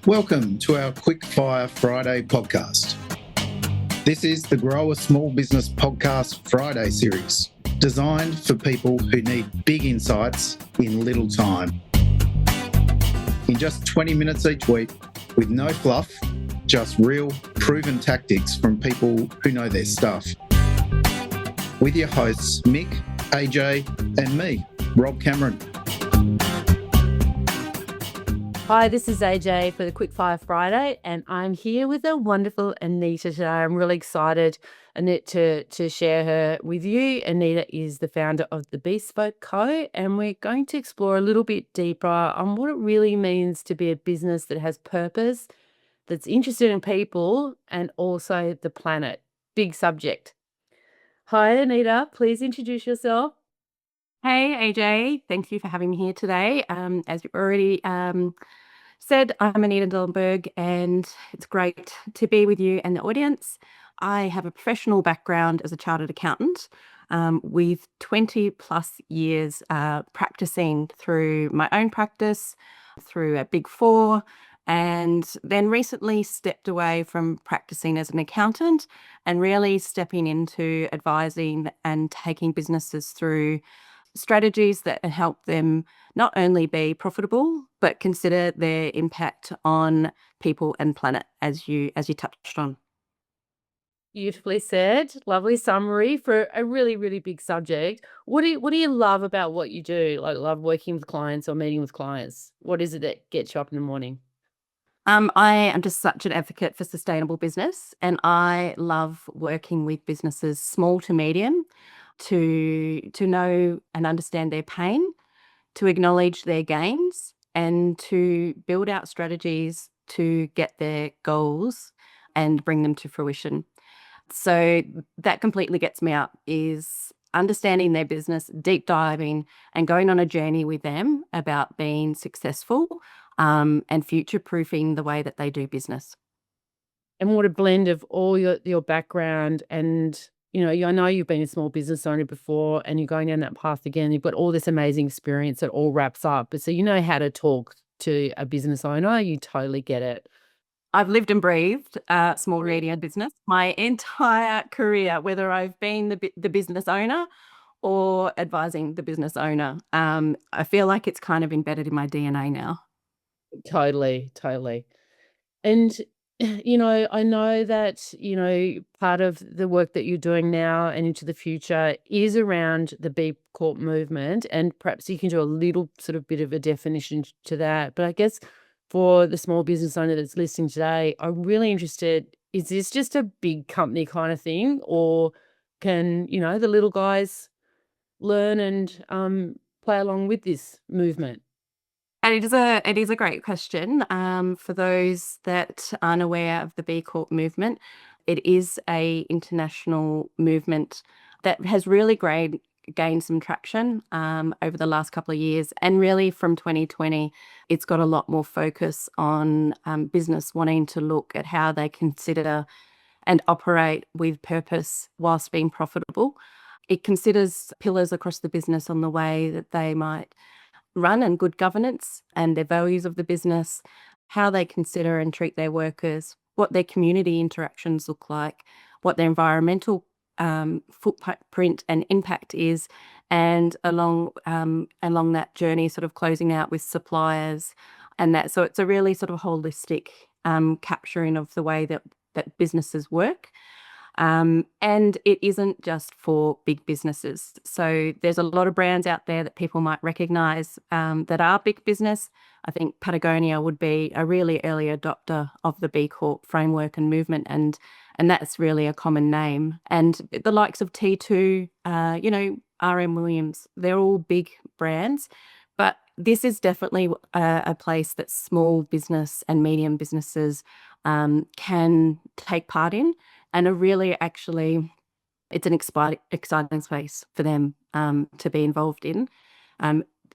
Welcome to our Quick Fire Friday podcast. This is the Grow a Small Business Podcast Friday series, designed for people who need big insights in little time. In just 20 minutes each week, with no fluff, just real, proven tactics from people who know their stuff. With your hosts, Mick, AJ, and me, Rob Cameron. Hi, this is AJ for the Quickfire Friday, and I'm here with the wonderful Anita today. I'm really excited, Anita, to share her with you. Anita is the founder of the Bespoke Co, and we're going to explore a little bit deeper on what it really means to be a business that has purpose, that's interested in people, and also the planet. Big subject. Hi, Anita. Please introduce yourself. Hey, AJ. Thank you for having me here today. As you already said, I'm Anita Dahlenberg, and it's great to be with you and the audience. I have a professional background as a chartered accountant with 20 plus years practicing through my own practice, through a Big Four, and then recently stepped away from practicing as an accountant and really stepping into advising and taking businesses through strategies that help them not only be profitable, but consider their impact on people and planet, as you touched on. Beautifully said. Lovely summary for a really, really big subject. What do you love about what you do? Like, love working with clients or meeting with clients? What is it that gets you up in the morning? I am just such an advocate for sustainable business, and I love working with businesses, small to medium, to know and understand their pain, to acknowledge their gains, and to build out strategies to get their goals and bring them to fruition. So that completely gets me up, is understanding their business, deep diving, and going on a journey with them about being successful and future-proofing the way that they do business. And what a blend of all your background and, I know you've been a small business owner before and you're going down that path again. You've got all this amazing experience that all wraps up. But so you know how to talk to a business owner. You totally get it. I've lived and breathed small radio business my entire career, whether I've been the business owner or advising the business owner. I feel like it's kind of embedded in my DNA now. Totally. And, I know that, part of the work that you're doing now and into the future is around the B Corp movement. And perhaps you can do a little sort of bit of a definition to that. But I guess for the small business owner that's listening today, I'm really interested, is this just a big company kind of thing? Or can, the little guys learn and play along with this movement? And it is a great question. For those that aren't aware of the B Corp movement, it is a international movement that has really gained some traction over the last couple of years. And really from 2020, it's got a lot more focus on business wanting to look at how they consider and operate with purpose whilst being profitable. It considers pillars across the business on the way that they might run and good governance and their values of the business, how they consider and treat their workers, what their community interactions look like, what their environmental footprint and impact is, and along that journey, sort of closing out with suppliers and that. So it's a really sort of holistic capturing of the way that businesses work. And it isn't just for big businesses. So there's a lot of brands out there that people might recognize that are big business. I think Patagonia would be a really early adopter of the B Corp framework and movement, and that's really a common name. And the likes of T2, RM Williams, they're all big brands. But this is definitely a place that small business and medium businesses can take part in, and are really actually, it's an exciting space for them to be involved in.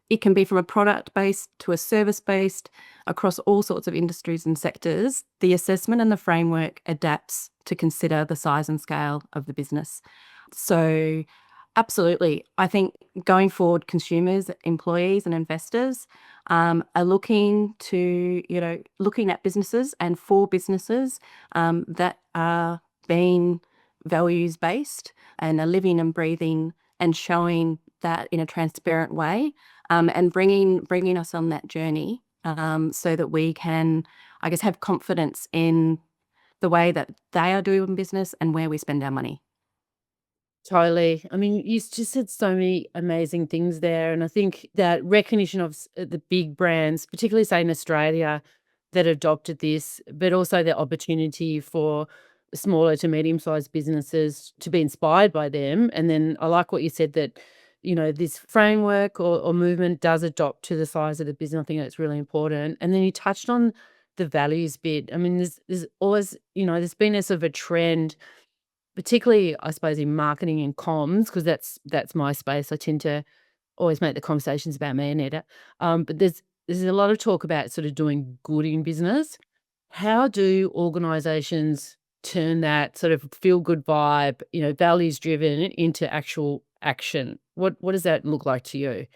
It can be from a product-based to a service-based across all sorts of industries and sectors. The assessment and the framework adapts to consider the size and scale of the business. So Absolutely. I think going forward, consumers, employees, and investors are looking to, looking at businesses and for businesses that are being values based and are living and breathing and showing that in a transparent way, and bringing us on that journey, so that we can, I guess, have confidence in the way that they are doing business and where we spend our money. Totally. I mean, you just said so many amazing things there. And I think that recognition of the big brands, particularly say in Australia, that adopted this, but also the opportunity for smaller to medium sized businesses to be inspired by them. And then I like what you said that, this framework or movement does adopt to the size of the business. I think that's really important. And then you touched on the values bit. I mean, there's always, there's been a sort of a trend, particularly, I suppose, in marketing and comms, because that's my space. I tend to always make the conversations about me, Anita. But there's a lot of talk about sort of doing good in business. How do organizations turn that sort of feel good vibe, values driven into actual action? What does that look like to you?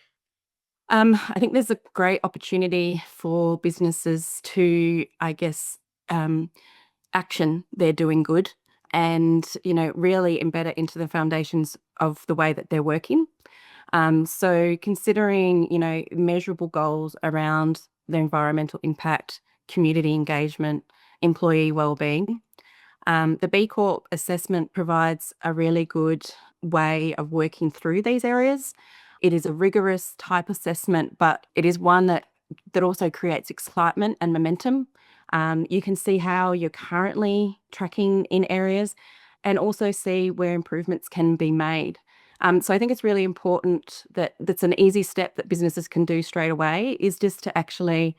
I think there's a great opportunity for businesses to, I guess, action they're doing good and, really embed it into the foundations of the way that they're working. So considering, measurable goals around the environmental impact, community engagement, employee wellbeing. The B Corp assessment provides a really good way of working through these areas. It is a rigorous type assessment, but it is one that also creates excitement and momentum. You can see how you're currently tracking in areas and also see where improvements can be made. So I think it's really important that's an easy step that businesses can do straight away is just to actually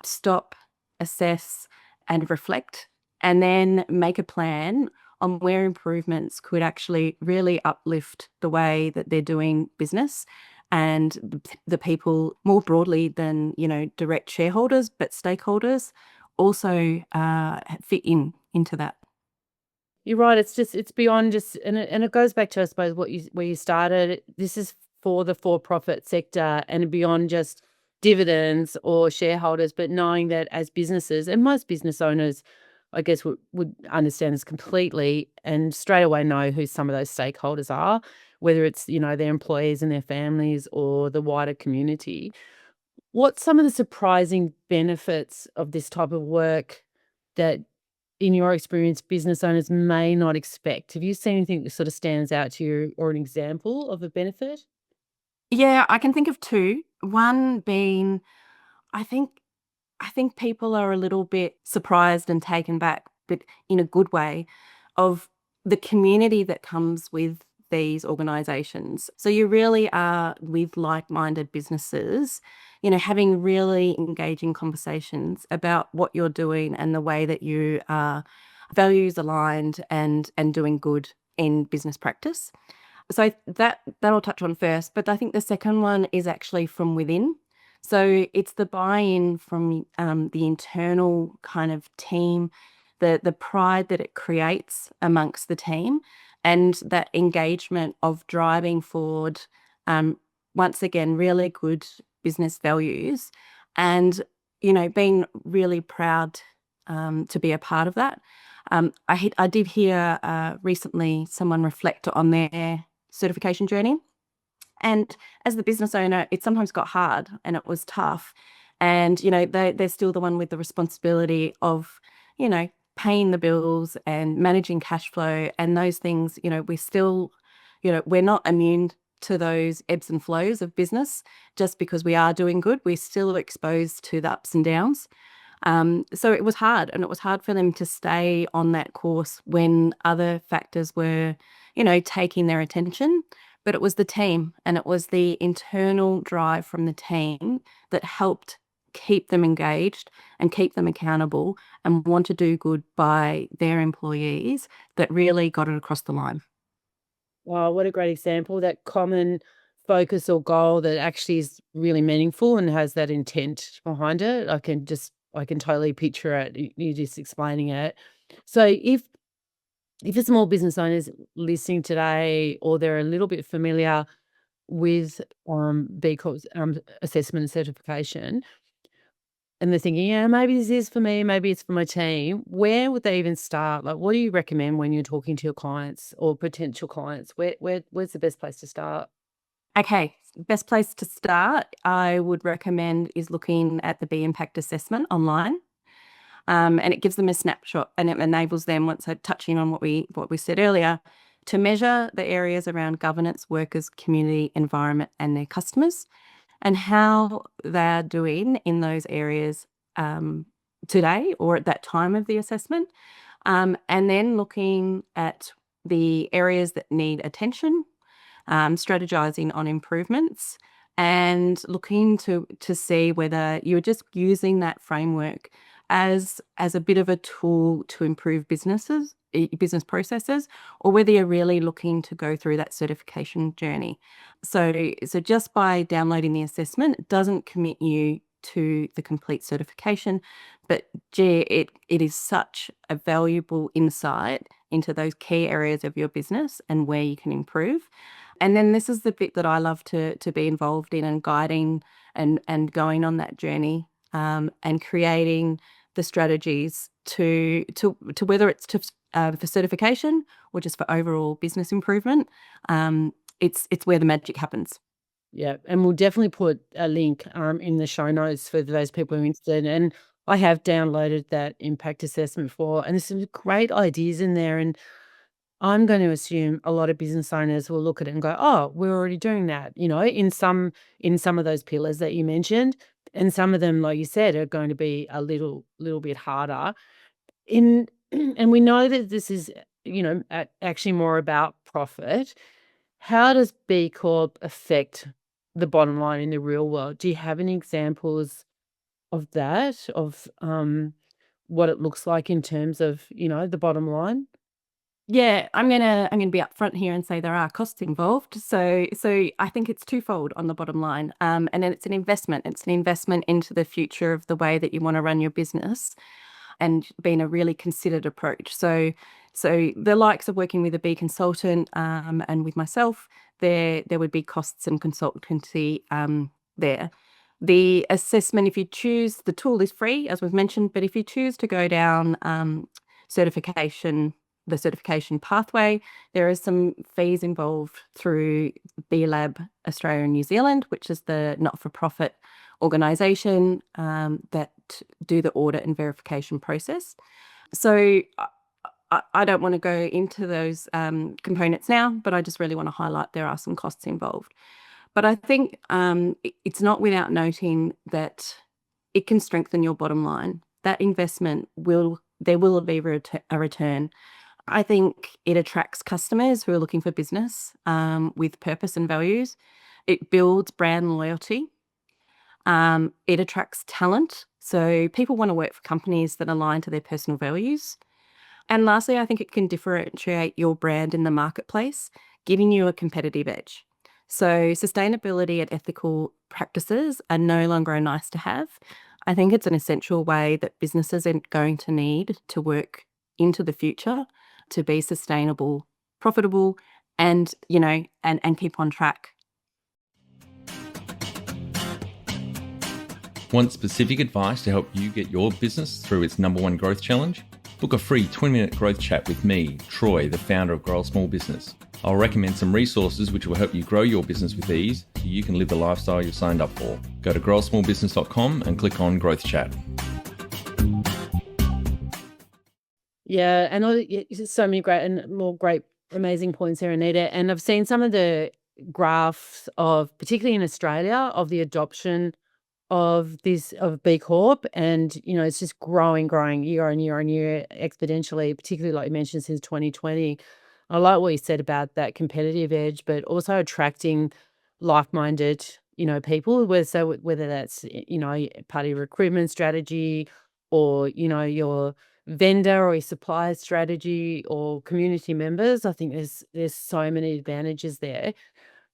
stop, assess, and reflect, and then make a plan on where improvements could actually really uplift the way that they're doing business and the people more broadly than, direct shareholders, but stakeholders also fit into that. You're right. It's beyond just, and it goes back to, I suppose, where you started. This is for the for-profit sector and beyond just dividends or shareholders, but knowing that as businesses, and most business owners, I guess, would understand this completely and straight away know who some of those stakeholders are, whether it's, their employees and their families or the wider community. What's some of the surprising benefits of this type of work that, in your experience, business owners may not expect? Have you seen anything that sort of stands out to you or an example of a benefit? Yeah, I can think of two. One being, I think I think people are a little bit surprised and taken back, but in a good way, of the community that comes with these organizations. So you really are with like-minded businesses, having really engaging conversations about what you're doing and the way that you are values aligned and doing good in business practice. So that I'll touch on first, but I think the second one is actually from within. So it's the buy-in from the internal kind of team, the pride that it creates amongst the team, and that engagement of driving forward. Once again, really good business values, and being really proud to be a part of that. I did hear recently someone reflect on their certification journey. And as the business owner, it sometimes got hard and it was tough. And, they're still the one with the responsibility of, paying the bills and managing cash flow and those things. We still, we're not immune to those ebbs and flows of business. Just because we are doing good, we're still exposed to the ups and downs. So it was hard, and it was hard for them to stay on that course when other factors were, taking their attention. But it was the team and it was the internal drive from the team that helped keep them engaged and keep them accountable and want to do good by their employees that really got it across the line. Wow, what a great example. That common focus or goal that actually is really meaningful and has that intent behind it. I can totally picture it. You just explaining it. So if if a small business owner is listening today, or they're a little bit familiar with B Corp's assessment and certification, and they're thinking, yeah, maybe this is for me, maybe it's for my team, where would they even start? Like, what do you recommend when you're talking to your clients or potential clients? Where's the best place to start? Okay, best place to start, I would recommend, is looking at the B Impact Assessment online. And it gives them a snapshot, and it enables them, once touching on what we said earlier, to measure the areas around governance, workers, community, environment, and their customers, and how they're doing in those areas today or at that time of the assessment. And then looking at the areas that need attention, strategizing on improvements, and looking to see whether you're just using that framework as a bit of a tool to improve business processes, or whether you're really looking to go through that certification journey. So just by downloading the assessment, it doesn't commit you to the complete certification, but gee, it is such a valuable insight into those key areas of your business and where you can improve. And then this is the bit that I love to be involved in, and guiding and going on that journey, and creating the strategies to whether it's for certification or just for overall business improvement. It's where the magic happens. Yeah, and we'll definitely put a link in the show notes for those people who are interested. And I have downloaded that impact assessment before, and there's some great ideas in there. And I'm going to assume a lot of business owners will look at it and go, "Oh, we're already doing that," in some of those pillars that you mentioned, and some of them, like you said, are going to be a little bit harder. In and we know that this is, actually more about profit. How does B Corp affect the bottom line in the real world? Do you have any examples of that, of what it looks like in terms of, the bottom line? Yeah, I'm gonna be upfront here and say there are costs involved. So I think it's twofold on the bottom line. And then it's an investment. It's an investment into the future of the way that you want to run your business, and being a really considered approach. So the likes of working with a B consultant, and with myself, there would be costs and consultancy there. The assessment, if you choose, the tool is free, as we've mentioned, but if you choose to go down certification, the certification pathway, there are some fees involved through B Lab Australia and New Zealand, which is the not-for-profit organisation that do the audit and verification process. So I don't want to go into those components now, but I just really want to highlight there are some costs involved. But I think it's not without noting that it can strengthen your bottom line. That investment there will be a return. I think it attracts customers who are looking for business with purpose and values. It builds brand loyalty. It attracts talent. So people want to work for companies that align to their personal values. And lastly, I think it can differentiate your brand in the marketplace, giving you a competitive edge. So sustainability and ethical practices are no longer a nice to have. I think it's an essential way that businesses are going to need to work into the future to be sustainable, profitable, and and keep on track. Want specific advice to help you get your business through its #1 growth challenge? Book a free 20-minute growth chat with me, Troy, the founder of Grow a Small Business. I'll recommend some resources which will help you grow your business with ease so you can live the lifestyle you've signed up for. Go to growasmallbusiness.com and click on Growth Chat. Yeah, and so many great, amazing points there, Anita. And I've seen some of the graphs of, particularly in Australia, of the adoption of B Corp, and it's just growing year on year on year exponentially, particularly like you mentioned since 2020. I like what you said about that competitive edge, but also attracting like-minded, people, whether that's part of your recruitment strategy, or your vendor or your supplier strategy, or community members. I think there's so many advantages there.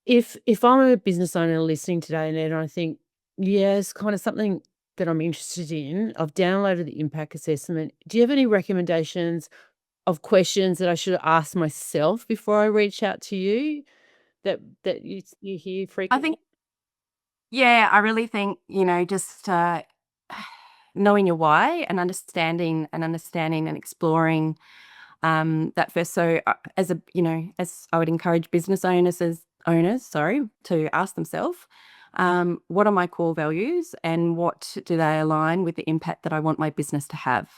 If I'm a business owner listening today, and I think, yeah, it's kind of something that I'm interested in, I've downloaded the impact assessment. Do you have any recommendations of questions that I should ask myself before I reach out to you that you hear I frequently? think, yeah, I really think, just knowing your why and understanding and exploring that first. So as I would encourage business owners, sorry, to ask themselves, what are my core values and what do they align with the impact that I want my business to have?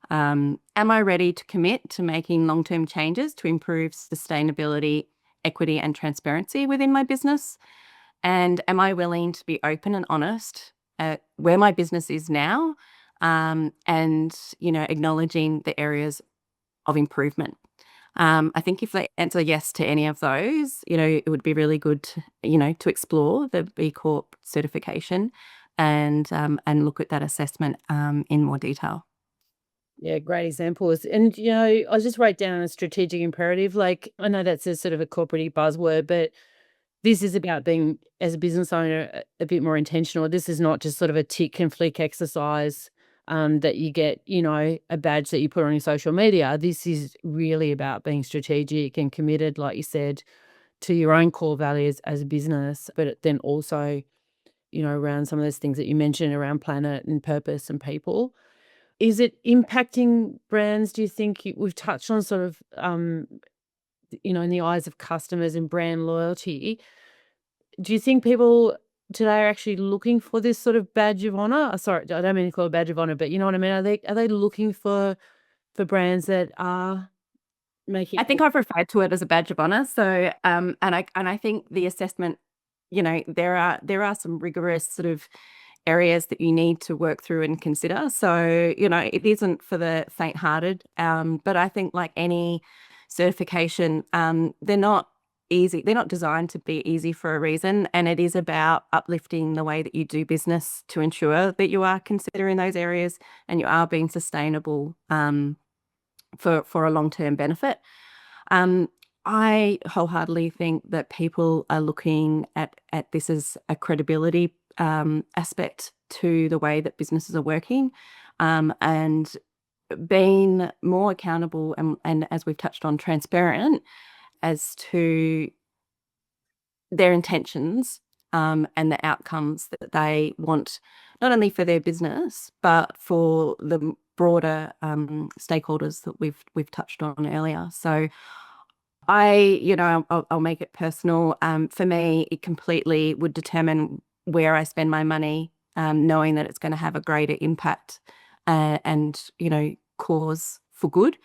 Am I ready to commit to making long-term changes to improve sustainability, equity, and transparency within my business? And am I willing to be open and honest at where my business is now, and acknowledging the areas of improvement? I think if they answer yes to any of those, it would be really good to explore the B Corp certification and look at that assessment in more detail. Yeah, great examples. And, I just write down a strategic imperative. Like, I know that's a sort of a corporate buzzword, but this is about being, as a business owner, a bit more intentional. This is not just sort of a tick and flick exercise that you get, a badge that you put on your social media. This is really about being strategic and committed, like you said, to your own core values as a business, but then also, around some of those things that you mentioned around planet and purpose and people. Is it impacting brands, do you think? We've touched on sort of, in the eyes of customers and brand loyalty. Do you think people today are actually looking for this sort of badge of honor? Sorry, I don't mean to call it a badge of honor, but you know what I mean? Are they looking for brands that are making I think I've referred to it as a badge of honor. So, and I think the assessment, there are some rigorous sort of areas that you need to work through and consider. So, it isn't for the faint-hearted. But I think, like any certification, they're not easy. They're not designed to be easy for a reason. And it is about uplifting the way that you do business to ensure that you are considering those areas and you are being sustainable for a long-term benefit. I wholeheartedly think that people are looking at this as a credibility aspect to the way that businesses are working, and being more accountable and as we've touched on, transparent as to their intentions, and the outcomes that they want, not only for their business, but for the broader stakeholders that we've touched on earlier. So I'll make it personal. For me, it completely would determine where I spend my money, knowing that it's going to have a greater impact, and cause for good.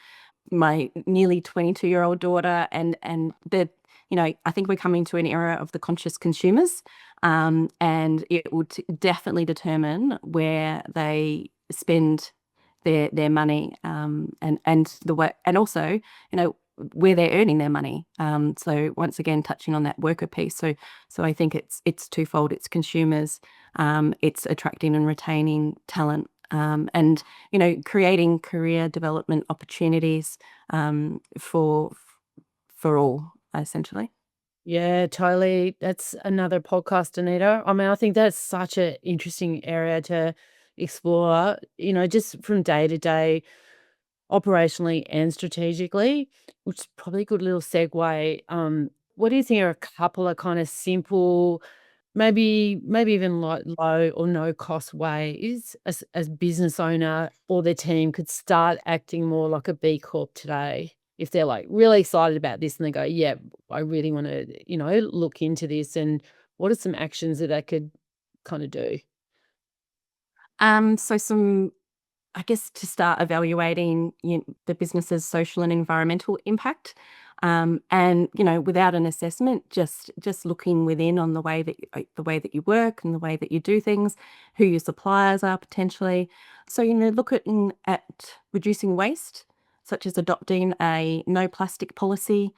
My nearly 22-year-old daughter, and I think we're coming to an era of the conscious consumers, and it would definitely determine where they spend their money, and the way, and also where they're earning their money. So once again, touching on that worker piece. So I think it's twofold. It's consumers, it's attracting and retaining talent, and creating career development opportunities for all, essentially. Yeah, totally. That's another podcast, Anita. I mean, I think that's such an interesting area to explore, just from day to day, operationally and strategically, which is probably a good little segue. What do you think are a couple of kind of simple, maybe even low or no cost ways as business owner or their team could start acting more like a B Corp today? If they're like really excited about this and they go, yeah, I really want to, look into this, and what are some actions that they could kind of do? So some, I guess, to start evaluating the business's social and environmental impact, and without an assessment, just looking within on the way that you work and the way that you do things, who your suppliers are potentially. So look at reducing waste, such as adopting a no plastic policy,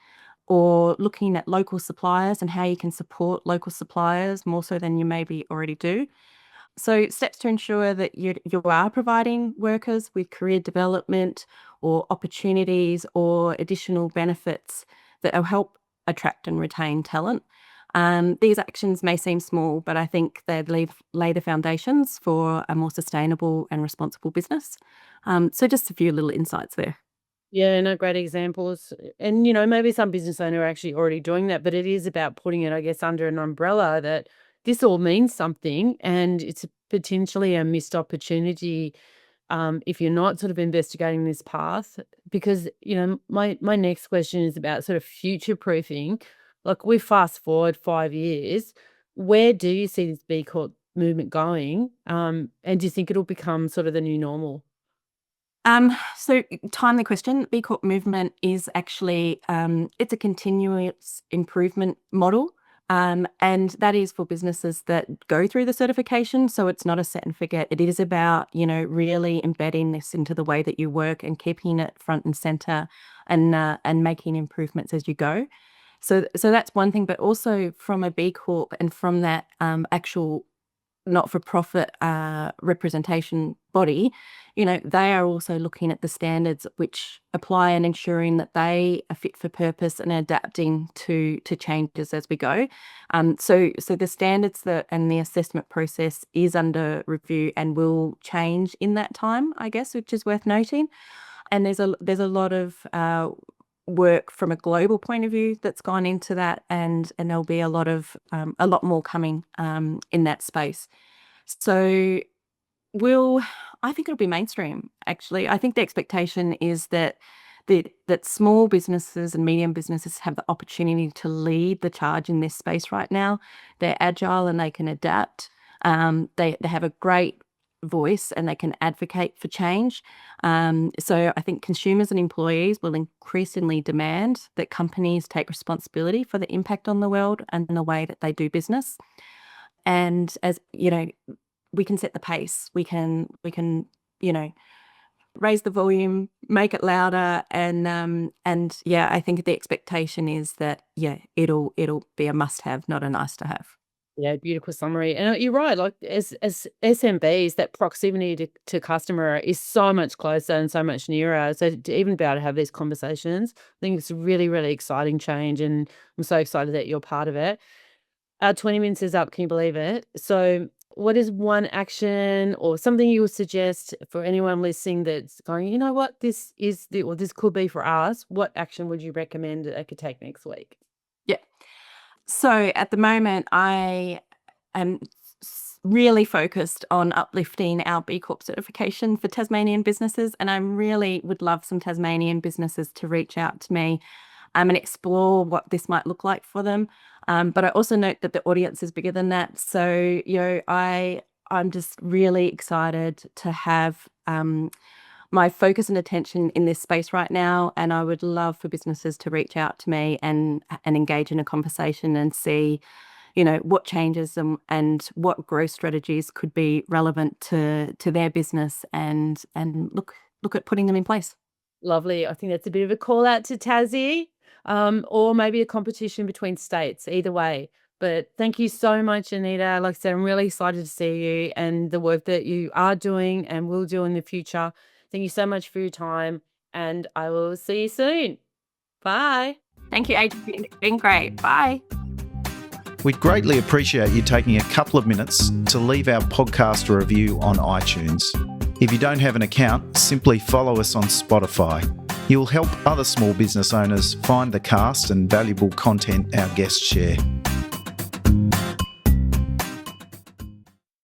or looking at local suppliers and how you can support local suppliers more so than you maybe already do. So steps to ensure that you are providing workers with career development or opportunities or additional benefits that will help attract and retain talent. These actions may seem small, but I think they lay the foundations for a more sustainable and responsible business. So just a few little insights there. Yeah, no, great examples. And, maybe some business owner are actually already doing that, but it is about putting it, I guess, under an umbrella that this all means something and it's potentially a missed opportunity if you're not sort of investigating this path. Because, my next question is about sort of future proofing. Like we fast forward 5 years, where do you see this B Corp movement going? And do you think it'll become sort of the new normal? So timely question. B Corp movement is actually it's a continuous improvement model. And that is for businesses that go through the certification. So it's not a set and forget. It is about, really embedding this into the way that you work and keeping it front and center and making improvements as you go. So that's one thing, but also from a B Corp and from that actual not-for-profit representation body, they are also looking at the standards which apply and ensuring that they are fit for purpose and adapting to changes as we go. So the standards and the assessment process is under review and will change in that time, I guess, which is worth noting. And there's a lot of work from a global point of view that's gone into that, and there'll be a lot more coming in that space. So I think it'll be mainstream. Actually, I think the expectation is that small businesses and medium businesses have the opportunity to lead the charge in this space right now. They're agile and they can adapt. They have a great voice and they can advocate for change. So I think consumers and employees will increasingly demand that companies take responsibility for the impact on the world and the way that they do business. And as we can set the pace. We can raise the volume, make it louder, and I think the expectation is that it'll be a must-have, not a nice-to-have. Yeah, beautiful summary. And you're right, like as SMBs, that proximity to customer is so much closer and so much nearer. So to even be able to have these conversations, I think it's a really, really exciting change. And I'm so excited that you're part of it. Our 20 minutes is up. Can you believe it? So what is one action or something you would suggest for anyone listening that's going, you know what, this could be for us? What action would you recommend that I could take next week? Yeah. So at the moment, I am really focused on uplifting our B Corp certification for Tasmanian businesses, and I really would love some Tasmanian businesses to reach out to me and explore what this might look like for them. But I also note that the audience is bigger than that. So, I'm just really excited to have my focus and attention in this space right now. And I would love for businesses to reach out to me and engage in a conversation and see, what changes and what growth strategies could be relevant to their business and look at putting them in place. Lovely. I think that's a bit of a call out to Tassie, or maybe a competition between states, either way. But thank you so much, Anita. Like I said, I'm really excited to see you and the work that you are doing and will do in the future. Thank you so much for your time, and I will see you soon. Bye. Thank you, Adrian. It's been great. Bye. We'd greatly appreciate you taking a couple of minutes to leave our podcast a review on iTunes. If you don't have an account, simply follow us on Spotify. You'll help other small business owners find the cast and valuable content our guests share.